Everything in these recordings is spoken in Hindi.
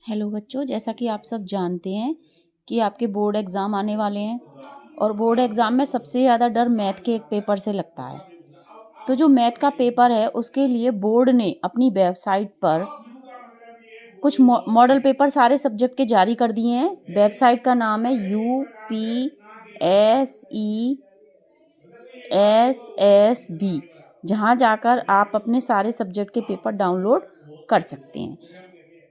हेलो बच्चों, जैसा कि आप सब जानते हैं कि आपके बोर्ड एग्ज़ाम आने वाले हैं और बोर्ड एग्ज़ाम में सबसे ज़्यादा डर मैथ के एक पेपर से लगता है। तो जो मैथ का पेपर है उसके लिए बोर्ड ने अपनी वेबसाइट पर कुछ मॉडल पेपर सारे सब्जेक्ट के जारी कर दिए हैं। वेबसाइट का नाम है UPSESSB, जहां जाकर आप अपने सारे सब्जेक्ट के पेपर डाउनलोड कर सकते हैं।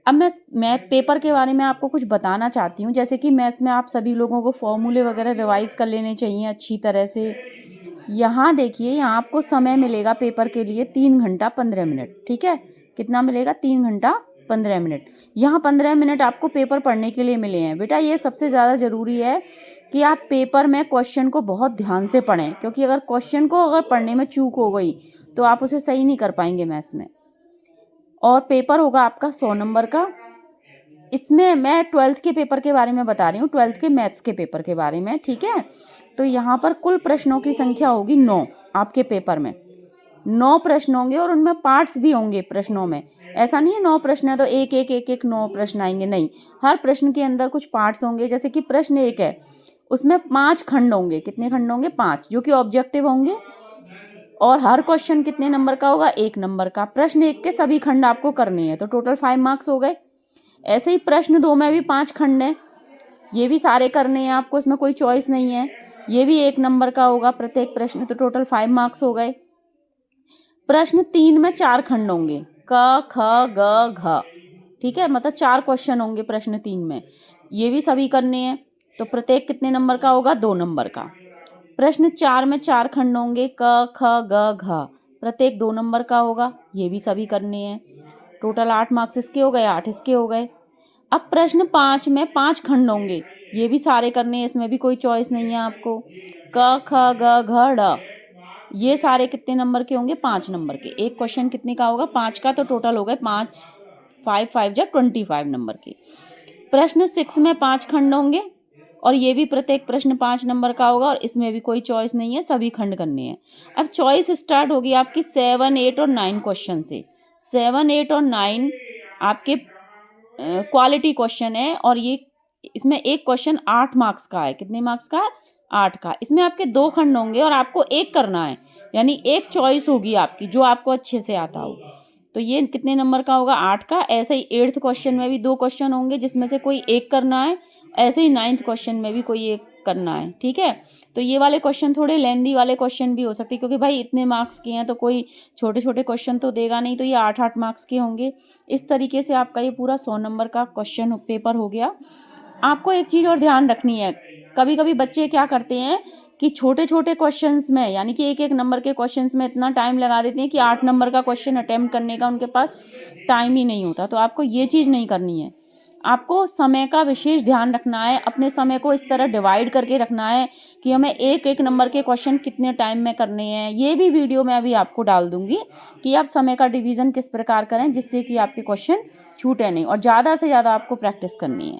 अब मैं मैथ पेपर के बारे में आपको कुछ बताना चाहती हूँ। जैसे कि मैथ्स में आप सभी लोगों को फॉर्मूले वगैरह रिवाइज कर लेने चाहिए अच्छी तरह से। यहाँ देखिए, यहाँ आपको समय मिलेगा पेपर के लिए 3 घंटा 15 मिनट। ठीक है, कितना मिलेगा? 3 घंटा 15 मिनट। यहाँ 15 मिनट आपको पेपर पढ़ने के लिए मिले हैं। बेटा, ये सबसे ज़्यादा ज़रूरी है कि आप पेपर में क्वेश्चन को बहुत ध्यान से पढ़ें, क्योंकि अगर क्वेश्चन को पढ़ने में चूक हो गई तो आप उसे सही नहीं कर पाएंगे मैथ्स में। और पेपर होगा आपका 100 नंबर का। इसमें मैं 12th के पेपर के बारे में बता रही हूँ, 12th के मैथ्स के पेपर के बारे में। ठीक है, तो यहाँ पर कुल प्रश्नों की संख्या होगी 9। आपके पेपर में 9 प्रश्न होंगे और उनमें पार्ट्स भी होंगे प्रश्नों में। ऐसा नहीं है 9 प्रश्न है तो एक एक एक एक 9 प्रश्न आएंगे, नहीं। हर प्रश्न के अंदर कुछ पार्ट्स होंगे। जैसे कि प्रश्न 1 है, उसमें 5 खंड होंगे। कितने खंड होंगे? 5, जो कि ऑब्जेक्टिव होंगे। और हर क्वेश्चन कितने नंबर का होगा? 1 नंबर का। प्रश्न 1 के सभी खंड आपको करने हैं, तो टोटल 5 मार्क्स हो गए। ऐसे ही प्रश्न 2 में भी 5 खंड हैं, ये भी सारे करने हैं आपको, इसमें कोई चॉइस नहीं है। ये भी 1 नंबर का होगा प्रत्येक प्रश्न, तो टोटल 5 मार्क्स हो गए। प्रश्न 3 में 4 खंड होंगे, क ख ग घ। ठीक है, मतलब 4 क्वेश्चन होंगे प्रश्न 3 में, ये भी सभी करने हैं, तो प्रत्येक कितने नंबर का होगा? 2 नंबर का। प्रश्न 4 में 4 खंड होंगे, क ख ग घ, प्रत्येक 2 नंबर का होगा, ये भी सभी करने हैं। टोटल 8 मार्क्स इसके हो गए, 8 इसके हो गए। अब प्रश्न 5 में 5 खंड होंगे, ये भी सारे करने हैं, इसमें भी कोई चॉइस नहीं है आपको। क ख ग घ ड़, ये सारे कितने नंबर के होंगे? 5 नंबर के। एक क्वेश्चन कितने का होगा? 5 का, तो टोटल हो गए 5 5 5 जा 25 नंबर के। प्रश्न 6 में 5 खंड होंगे और ये भी प्रत्येक प्रश्न 5 नंबर का होगा, और इसमें भी कोई चॉइस नहीं है, सभी खंड करने हैं। अब चॉइस स्टार्ट होगी आपकी 7, 8 और 9 क्वेश्चन से। 7, 8 और 9 आपके क्वालिटी क्वेश्चन है, और ये इसमें एक क्वेश्चन 8 मार्क्स का है। कितने मार्क्स का है? 8 का। इसमें आपके 2 खंड होंगे और आपको एक करना है, यानी एक चॉइस होगी आपकी जो आपको अच्छे से आता हो। तो ये कितने नंबर का होगा? 8 का। ऐसे ही 8th क्वेश्चन में भी 2 क्वेश्चन होंगे जिसमें से कोई एक करना है। ऐसे ही 9th क्वेश्चन में भी कोई एक करना है। ठीक है, तो ये वाले क्वेश्चन थोड़े लेंदी वाले क्वेश्चन भी हो सकते हैं, क्योंकि भाई इतने मार्क्स के हैं तो कोई छोटे छोटे क्वेश्चन तो देगा नहीं, तो ये 8-8 मार्क्स के होंगे। इस तरीके से आपका ये पूरा 100 नंबर का क्वेश्चन पेपर हो गया। आपको एक चीज़ और ध्यान रखनी है, कभी कभी बच्चे क्या करते हैं कि छोटे छोटे क्वेश्चंस में, यानी कि एक एक नंबर के क्वेश्चंस में इतना टाइम लगा देते हैं कि 8 नंबर का क्वेश्चन अटेम्प्ट करने का उनके पास टाइम ही नहीं होता। तो आपको ये चीज़ नहीं करनी है। आपको समय का विशेष ध्यान रखना है, अपने समय को इस तरह डिवाइड करके रखना है कि हमें एक एक नंबर के क्वेश्चन कितने टाइम में करने हैं। ये भी वीडियो मैं अभी आपको डाल दूंगी कि आप समय का डिवीज़न किस प्रकार करें जिससे कि आपके क्वेश्चन छूटे नहीं, और ज़्यादा से ज़्यादा आपको प्रैक्टिस करनी है।